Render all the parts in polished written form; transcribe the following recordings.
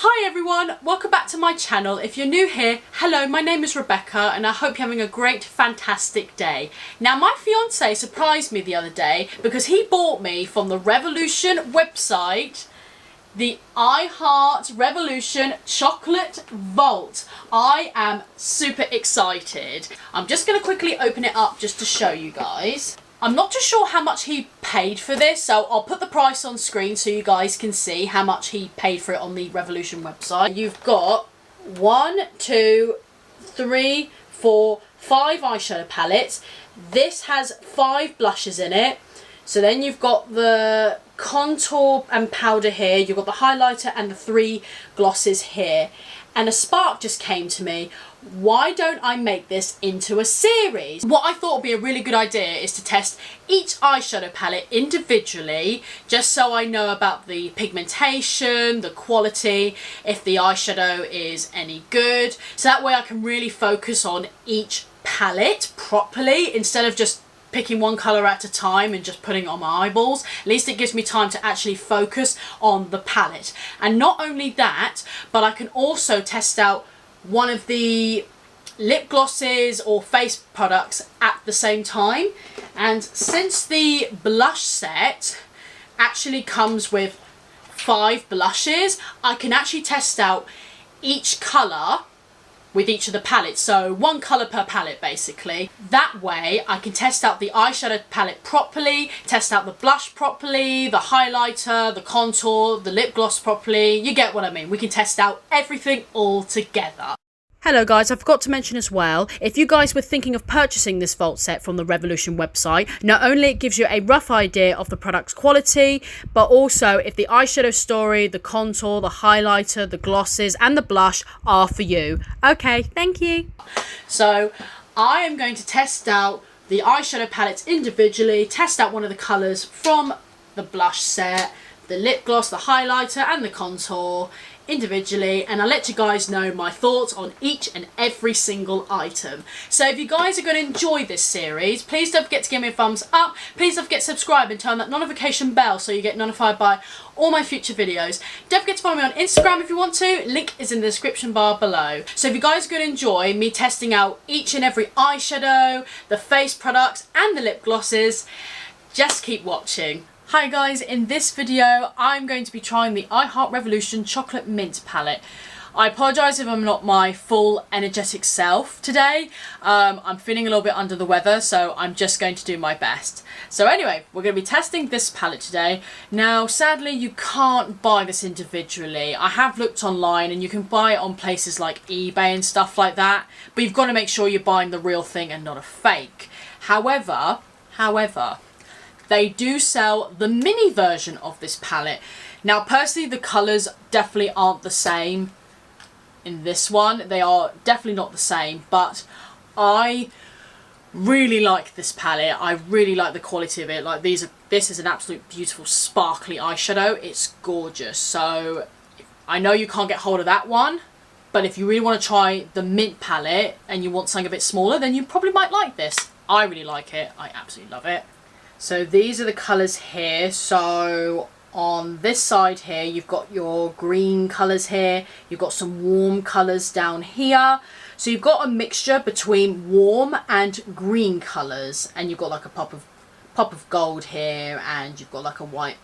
Hi everyone, welcome back to my channel. If you're new here, hello, my name is Rebecca and I hope you're having a great, fantastic day. Now my fiance surprised me the other day because he bought me from the Revolution website the I Heart Revolution Chocolate Vault. I am super excited. I'm just going to quickly open it up just to show you guys. I'm not too sure how much he paid for this, so I'll put the price on screen so you guys can see how much he paid for it on the Revolution website. You've got 1, 2, 3, 4, 5 eyeshadow palettes. This has 5 blushes in it. So then you've got the contour and powder here, you've got the highlighter and the 3 glosses here. And a spark just came to me. Why don't I make this into a series? What I thought would be a really good idea is to test each eyeshadow palette individually, just so I know about the pigmentation, the quality, if the eyeshadow is any good. So that way I can really focus on each palette properly instead of just picking one colour at a time and just putting it on my eyeballs. At least it gives me time to actually focus on the palette. And not only that, but I can also test out one of the lip glosses or face products at the same time. And since the blush set actually comes with 5 blushes, I can actually test out each colour with each of the palettes, so 1 colour per palette basically. That way I can test out the eyeshadow palette properly, test out the blush properly, the highlighter, the contour, the lip gloss properly. You get what I mean. We can test out everything all together. Hello guys, I forgot to mention as well, if you guys were thinking of purchasing this vault set from the Revolution website, not only it gives you a rough idea of the product's quality, but also if the eyeshadow story, the contour, the highlighter, the glosses and the blush are for you. Okay, thank you. So I am going to test out the eyeshadow palettes individually, test out one of the colours from the blush set, the lip gloss, the highlighter and the contour individually, and I'll let you guys know my thoughts on each and every single item. So if you guys are going to enjoy this series, please don't forget to give me a thumbs up, please don't forget to subscribe and turn that notification bell so you get notified by all my future videos. Don't forget to follow me on Instagram if you want to, link is in the description bar below. So if you guys are going to enjoy me testing out each and every eyeshadow, the face products and the lip glosses, just keep watching. Hi guys, in this video I'm going to be trying the I Heart Revolution Chocolate Mint palette. I apologise if I'm not my full energetic self today. I'm feeling a little bit under the weather, so I'm just going to do my best. So anyway, we're going to be testing this palette today. Now sadly you can't buy this individually. I have looked online and you can buy it on places like eBay and stuff like that, but you've got to make sure you're buying the real thing and not a fake. However, they do sell the mini version of this palette. Now personally the colours definitely aren't the same in this one. They are definitely not the same, but I really like this palette. I really like the quality of it. Like this is an absolute beautiful sparkly eyeshadow. It's gorgeous. So I know you can't get hold of that one, but if you really want to try the mint palette and you want something a bit smaller, then you probably might like this. I really like it. I absolutely love it. So these are the colours here. So on this side here you've got your green colours here, you've got some warm colours down here. So you've got a mixture between warm and green colours, and you've got like a pop of gold here, and you've got like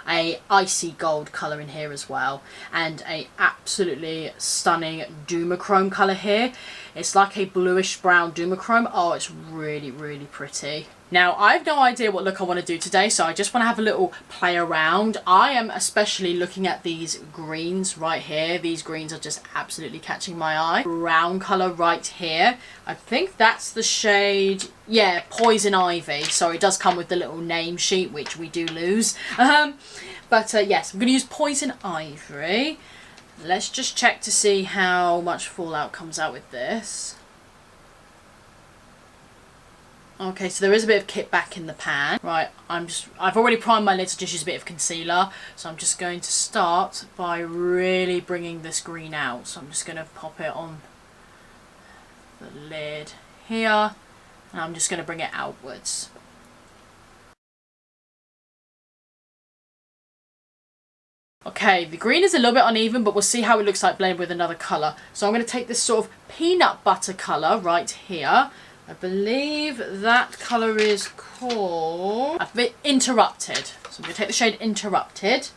a icy gold colour in here as well, and a absolutely stunning Dumachrome colour here. It's like a bluish brown Dumachrome. Oh, it's really, really pretty. Now, I have no idea what look I want to do today, so I just want to have a little play around. I am especially looking at these greens right here. These greens are just absolutely catching my eye. Brown colour right here. I think that's the shade, yeah, Poison Ivy. So it does come with the little name sheet, which we do lose. But yes, I'm going to use Poison Ivory. Let's just check to see how much fallout comes out with this. Okay, so there is a bit of kit back in the pan. Right, I've already primed my lid to just use a bit of concealer. So I'm just going to start by really bringing this green out. So I'm just going to pop it on the lid here. And I'm just going to bring it outwards. Okay, the green is a little bit uneven, but we'll see how it looks like blended with another colour. So I'm going to take this sort of peanut butter colour right here. I believe that colour is called Interrupted. So I'm going to take the shade Interrupted.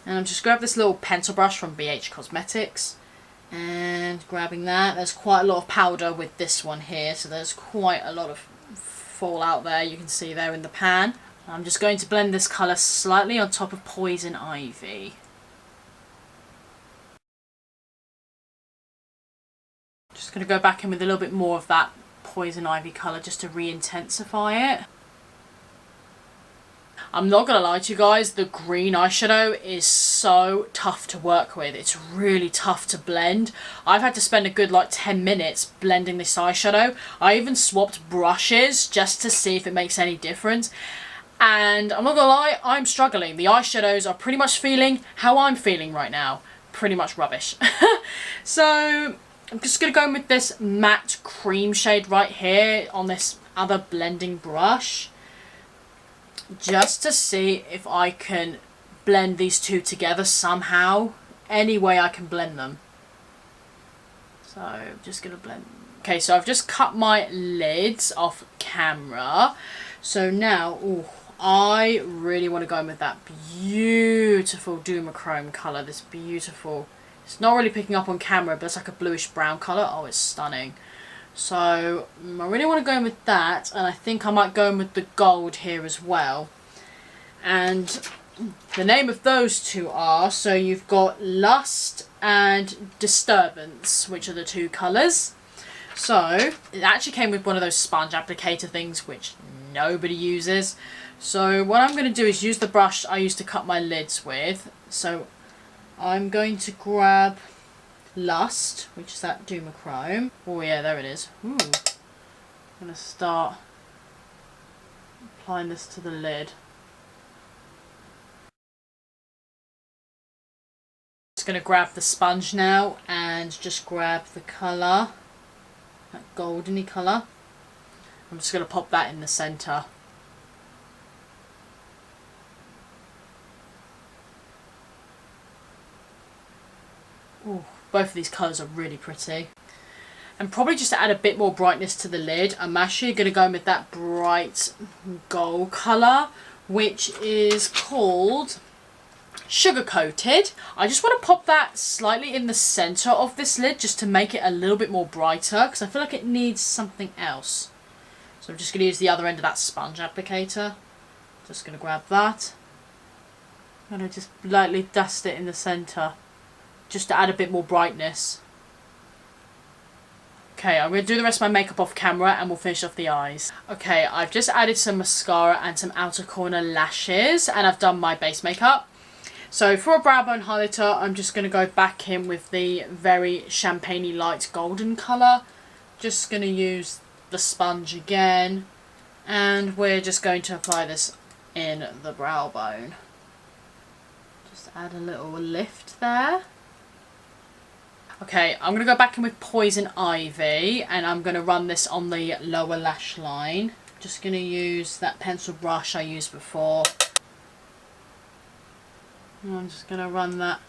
And I'm just grab this little pencil brush from BH Cosmetics. And grabbing that. There's quite a lot of powder with this one here. So there's quite a lot of fallout there. You can see there in the pan. I'm just going to blend this colour slightly on top of Poison Ivy. Just going to go back in with a little bit more of that Poison Ivy colour just to re-intensify it. I'm not going to lie to you guys, the green eyeshadow is so tough to work with. It's really tough to blend. I've had to spend a good like 10 minutes blending this eyeshadow. I even swapped brushes just to see if it makes any difference. And I'm not gonna lie, I'm struggling. The eyeshadows are pretty much feeling how I'm feeling right now. Pretty much rubbish. So I'm just gonna go in with this matte cream shade right here on this other blending brush. Just to see if I can blend these two together somehow. Any way I can blend them. So I'm just gonna blend. Okay, so I've just cut my lids off camera. So now, ooh, I really want to go in with that beautiful Duochrome colour. This beautiful, it's not really picking up on camera, but it's like a bluish brown colour. Oh, it's stunning. So I really want to go in with that, and I think I might go in with the gold here as well. And the name of those two are, so you've got Lust and Disturbance, which are the two colours. So it actually came with one of those sponge applicator things, which nobody uses. So what I'm going to do is use the brush I used to cut my lids with. So I'm going to grab Lust, which is that Duochrome. Oh yeah, there it is. Ooh. I'm going to start applying this to the lid. Just going to grab the sponge now and just grab the colour, that goldeny colour. I'm just going to pop that in the centre. Ooh, both of these colours are really pretty. And probably just to add a bit more brightness to the lid, I'm actually going to go in with that bright gold colour, which is called Sugar Coated. I just want to pop that slightly in the centre of this lid just to make it a little bit more brighter, because I feel like it needs something else. So I'm just going to use the other end of that sponge applicator. Just going to grab that. I'm going to just lightly dust it in the centre, just to add a bit more brightness. Okay, I'm going to do the rest of my makeup off camera and we'll finish off the eyes. Okay, I've just added some mascara and some outer corner lashes, and I've done my base makeup. So for a brow bone highlighter, I'm just going to go back in with the very champagne-y light golden colour. Just going to use the sponge again, and we're just going to apply this in the brow bone. Just add a little lift there. Okay, I'm going to go back in with Poison Ivy, and I'm going to run this on the lower lash line. Just going to use that pencil brush I used before. And I'm just going to run that,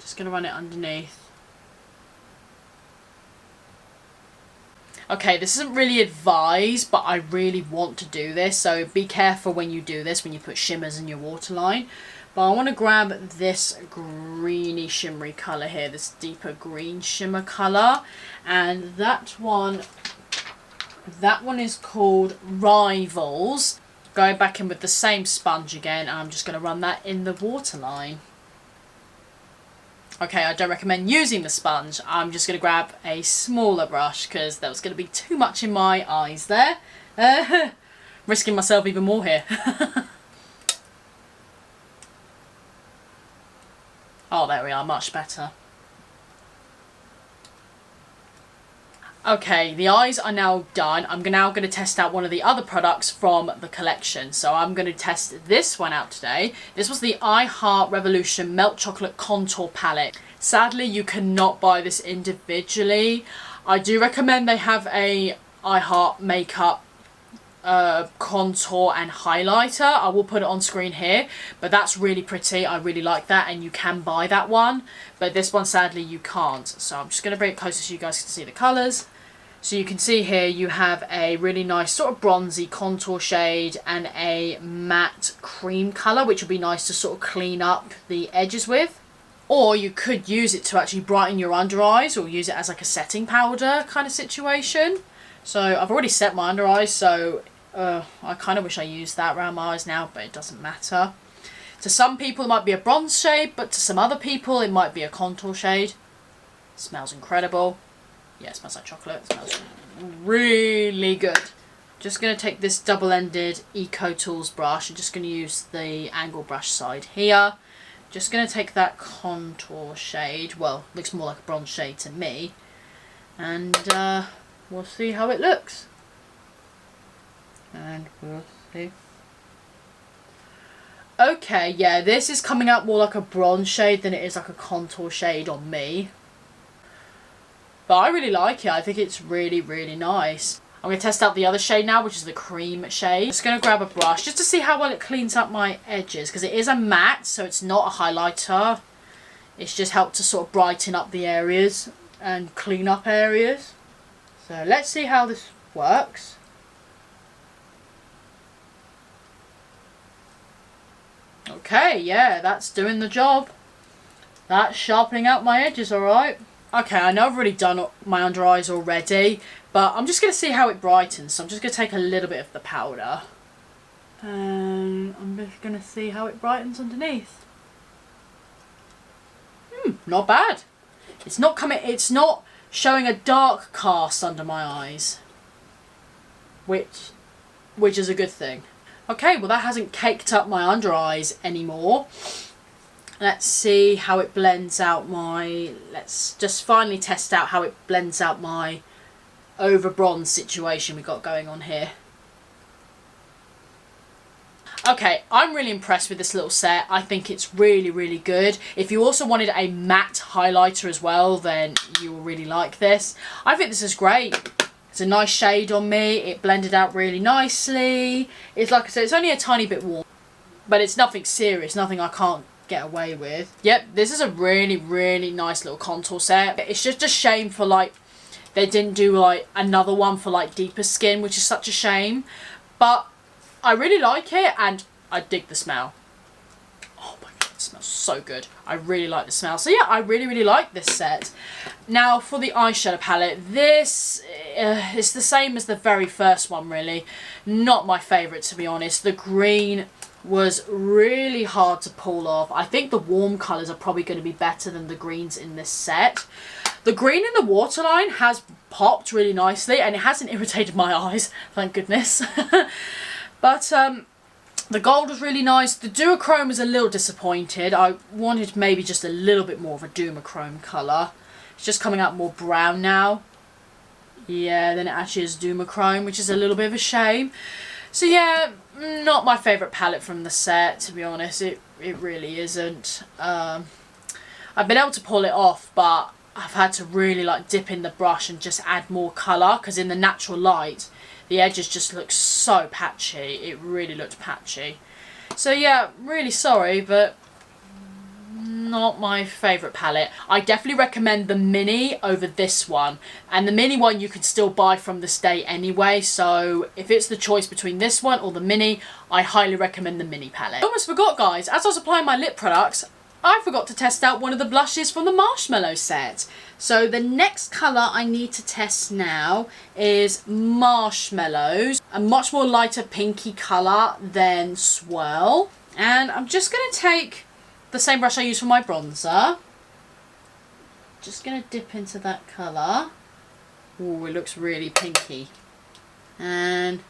just going to run it underneath. Okay, this isn't really advised, but I really want to do this, so be careful when you do this, when you put shimmers in your waterline. But I want to grab this greeny shimmery colour here, this deeper green shimmer colour, and that one is called Rivals. Going back in with the same sponge again, and I'm just going to run that in the waterline. Okay, I don't recommend using the sponge. I'm just going to grab a smaller brush because that was going to be too much in my eyes there. Risking myself even more here. Oh, there we are, much better. Okay, the eyes are now done. I'm now going to test out one of the other products from the collection. So I'm going to test this one out today. This was the I Heart Revolution Melt Chocolate Contour Palette. Sadly, you cannot buy this individually. I do recommend they have a I Heart Makeup contour and highlighter. I will put it on screen here, but that's really pretty. I really like that, and you can buy that one, but this one sadly you can't. So I'm just going to bring it closer so you guys can see the colours. So you can see here you have a really nice sort of bronzy contour shade and a matte cream colour, which will be nice to sort of clean up the edges with. Or you could use it to actually brighten your under eyes, or use it as like a setting powder kind of situation. So I've already set my under eyes, so I kind of wish I used that around my eyes now, but it doesn't matter. To some people it might be a bronze shade, but to some other people it might be a contour shade. It smells incredible. Yeah, it smells like chocolate. It smells really good. Just going to take this double-ended Eco Tools brush. I'm just going to use the angle brush side here. Just going to take that contour shade. Well, looks more like a bronze shade to me. And we'll see how it looks. And we'll see. Okay, yeah, this is coming out more like a bronze shade than it is like a contour shade on me. But I really like it. I think it's really, really nice. I'm going to test out the other shade now, which is the cream shade. Just going to grab a brush just to see how well it cleans up my edges, because it is a matte, so it's not a highlighter. It's just helped to sort of brighten up the areas and clean up areas. So let's see how this works. Okay, yeah, that's doing the job. That's sharpening out my edges, alright. Okay, I know I've already done my under eyes already, but I'm just going to see how it brightens. So I'm just going to take a little bit of the powder. And I'm just going to see how it brightens underneath. Not bad. It's not showing a dark cast under my eyes. Which is a good thing. Okay, well that hasn't caked up my under eyes anymore. Let's see how it blends out my... Let's just finally test out how it blends out my over bronze situation we got going on here. Okay, I'm really impressed with this little set. I think it's really, really good. If you also wanted a matte highlighter as well, then you will really like this. I think this is great. It's a nice shade on me. It blended out really nicely. It's like I said, it's only a tiny bit warm, but it's nothing serious, nothing I can't get away with. Yep, this is a really, really nice little contour set. It's just a shame for like they didn't do like another one for like deeper skin, which is such a shame. But I really like it, and I dig the smell. Oh my god, it smells so good. I really like the smell. So yeah, I really, really like this set. Now for the eyeshadow palette, this is the same as the very first one really. Not my favourite, to be honest. The green was really hard to pull off. I think the warm colours are probably going to be better than the greens in this set. The green in the waterline has popped really nicely, and it hasn't irritated my eyes, thank goodness. But the gold was really nice. The duochrome was a little disappointed. I wanted maybe just a little bit more of a duochrome colour. It's just coming out more brown now. Yeah, than it actually is duochrome, which is a little bit of a shame. So yeah, not my favourite palette from the set, to be honest. It really isn't. I've been able to pull it off, but I've had to really like dip in the brush and just add more colour, because in the natural light the edges just look so patchy. It really looked patchy. So yeah, really sorry, but not my favourite palette. I definitely recommend the mini over this one, and the mini one you can still buy from this day anyway, so if it's the choice between this one or the mini, I highly recommend the mini palette. I almost forgot, guys, as I was applying my lip products, I forgot to test out one of the blushes from the marshmallow set. So the next colour I need to test now is marshmallows, a much more lighter pinky colour than swirl. And I'm just going to take the same brush I use for my bronzer. Just going to dip into that colour. Oh, it looks really pinky. And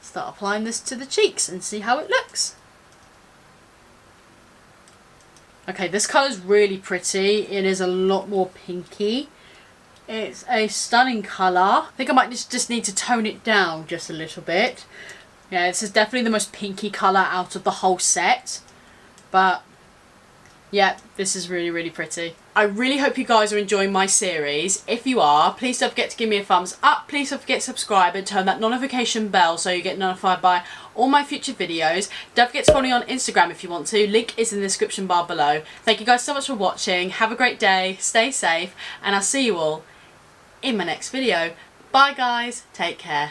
start applying this to the cheeks and see how it looks. Okay, this colour is really pretty. It is a lot more pinky. It's a stunning colour. I think I might just need to tone it down just a little bit. Yeah, this is definitely the most pinky colour out of the whole set. But Yeah, this is really, really pretty. I really hope you guys are enjoying my series. If you are, please don't forget to give me a thumbs up. Please don't forget to subscribe and turn that notification bell so you get notified by all my future videos. Don't forget to follow me on Instagram if you want to. Link is in the description bar below. Thank you guys so much for watching. Have a great day. Stay safe. And I'll see you all in my next video. Bye guys. Take care.